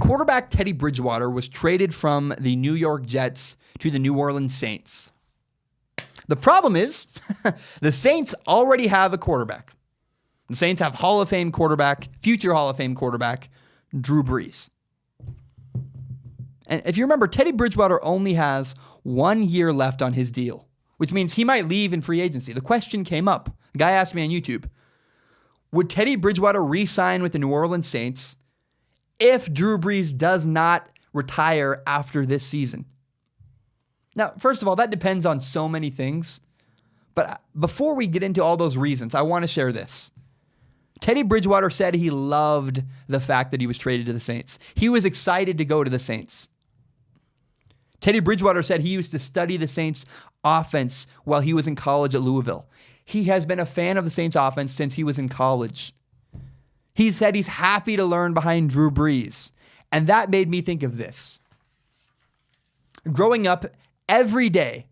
quarterback Teddy Bridgewater was traded from the New York Jets to the New Orleans Saints. The problem is the Saints already have a quarterback. The Saints have Hall of Fame quarterback, future Hall of Fame quarterback, Drew Brees. And if you remember, Teddy Bridgewater only has 1 year left on his deal, which means he might leave in free agency. The question came up. A guy asked me on YouTube, would Teddy Bridgewater re-sign with the New Orleans Saints if Drew Brees does not retire after this season? Now, first of all, that depends on so many things. But before we get into all those reasons, I want to share this. Teddy Bridgewater said he loved the fact that he was traded to the Saints. He was excited to go to the Saints. Teddy Bridgewater said he used to study the Saints offense while he was in college at Louisville. He has been a fan of the Saints offense since he was in college. He said he's happy to learn behind Drew Brees. And that made me think of this. Growing up, every day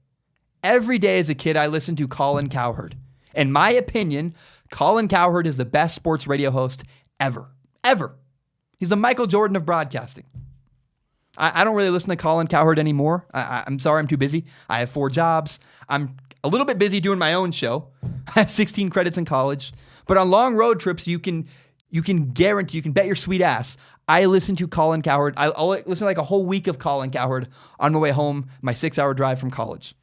as a kid, I listened to Colin Cowherd. In my opinion, Colin Cowherd is the best sports radio host ever. He's the Michael Jordan of broadcasting. I don't really listen to Colin Cowherd anymore. I'm sorry, I'm too busy. I have 4 jobs. I'm a little bit busy doing my own show. I have 16 credits in college. But on long road trips, you can guarantee, you can bet your sweet ass, I listen to Colin Cowherd. I'll listen to like a whole week of Colin Cowherd on my way home, my 6-hour drive from college.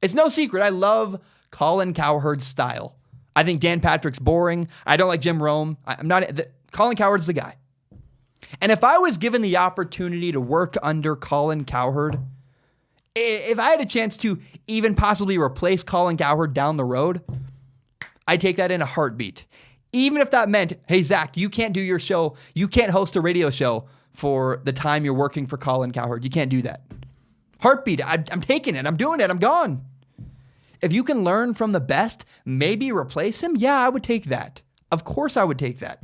It's no secret. I love Colin Cowherd's style. I think Dan Patrick's boring. I don't like Jim Rome. Colin Cowherd's the guy. And if I was given the opportunity to work under Colin Cowherd, if I had a chance to even possibly replace Colin Cowherd down the road, I'd take that in a heartbeat. Even if that meant, hey, Zach, you can't do your show. You can't host a radio show for the time you're working for Colin Cowherd. You can't do that. Heartbeat. I'm taking it. I'm doing it. I'm gone. If you can learn from the best, maybe replace him. Yeah, I would take that. Of course I would take that.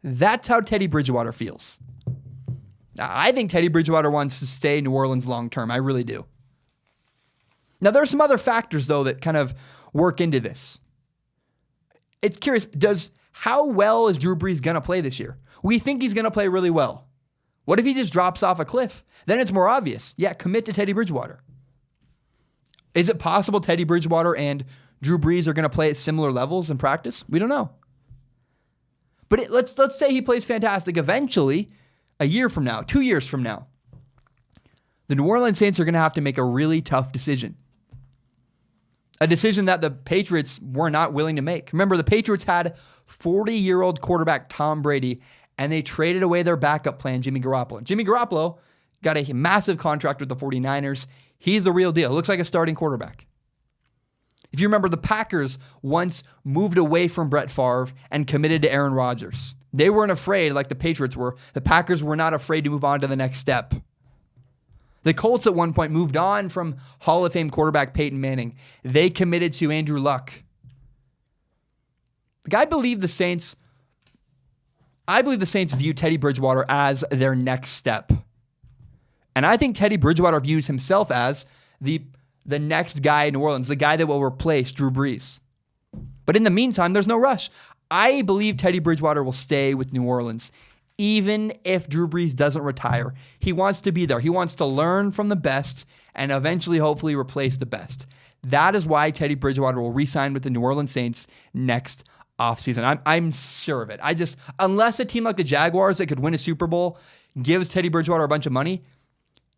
That's how Teddy Bridgewater feels. Now, I think Teddy Bridgewater wants to stay in New Orleans long term. I really do. Now, there are some other factors, though, that kind of work into this. It's curious, how well is Drew Brees going to play this year? We think he's going to play really well. What if he just drops off a cliff? Then it's more obvious. Yeah, commit to Teddy Bridgewater. Is it possible Teddy Bridgewater and Drew Brees are going to play at similar levels in practice? We don't know. But let's say he plays fantastic eventually, a year from now, 2 years from now. The New Orleans Saints are going to have to make a really tough decision. A decision that the Patriots were not willing to make. Remember, the Patriots had 40-year-old quarterback Tom Brady, and they traded away their backup plan, Jimmy Garoppolo. Jimmy Garoppolo got a massive contract with the 49ers. He's the real deal. Looks like a starting quarterback. If you remember, the Packers once moved away from Brett Favre and committed to Aaron Rodgers. They weren't afraid like the Patriots were. The Packers were not afraid to move on to the next step. The Colts at one point moved on from Hall of Fame quarterback Peyton Manning. They committed to Andrew Luck. I believe the Saints view Teddy Bridgewater as their next step. And I think Teddy Bridgewater views himself as the next guy in New Orleans, the guy that will replace Drew Brees. But in the meantime, there's no rush. I believe Teddy Bridgewater will stay with New Orleans, even if Drew Brees doesn't retire. He wants to be there. He wants to learn from the best and eventually, hopefully, replace the best. That is why Teddy Bridgewater will re-sign with the New Orleans Saints next offseason. I'm sure of it. Unless a team like the Jaguars that could win a Super Bowl gives Teddy Bridgewater a bunch of money,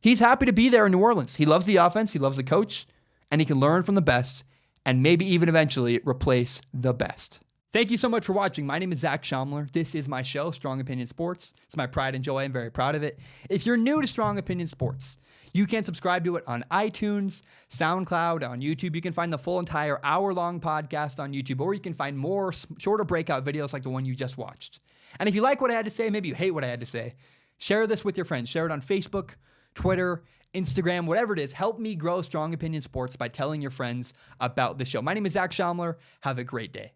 he's happy to be there in New Orleans. He loves the offense. He loves the coach. And he can learn from the best and maybe even eventually replace the best. Thank you so much for watching. My name is Zach Schaumler. This is my show, Strong Opinion Sports. It's my pride and joy. I'm very proud of it. If you're new to Strong Opinion Sports, you can subscribe to it on iTunes, SoundCloud, on YouTube. You can find the full entire hour-long podcast on YouTube, or you can find more shorter breakout videos like the one you just watched. And if you like what I had to say, maybe you hate what I had to say, share this with your friends. Share it on Facebook, Twitter, Instagram, whatever it is. Help me grow Strong Opinion Sports by telling your friends about the show. My name is Zach Schaumler. Have a great day.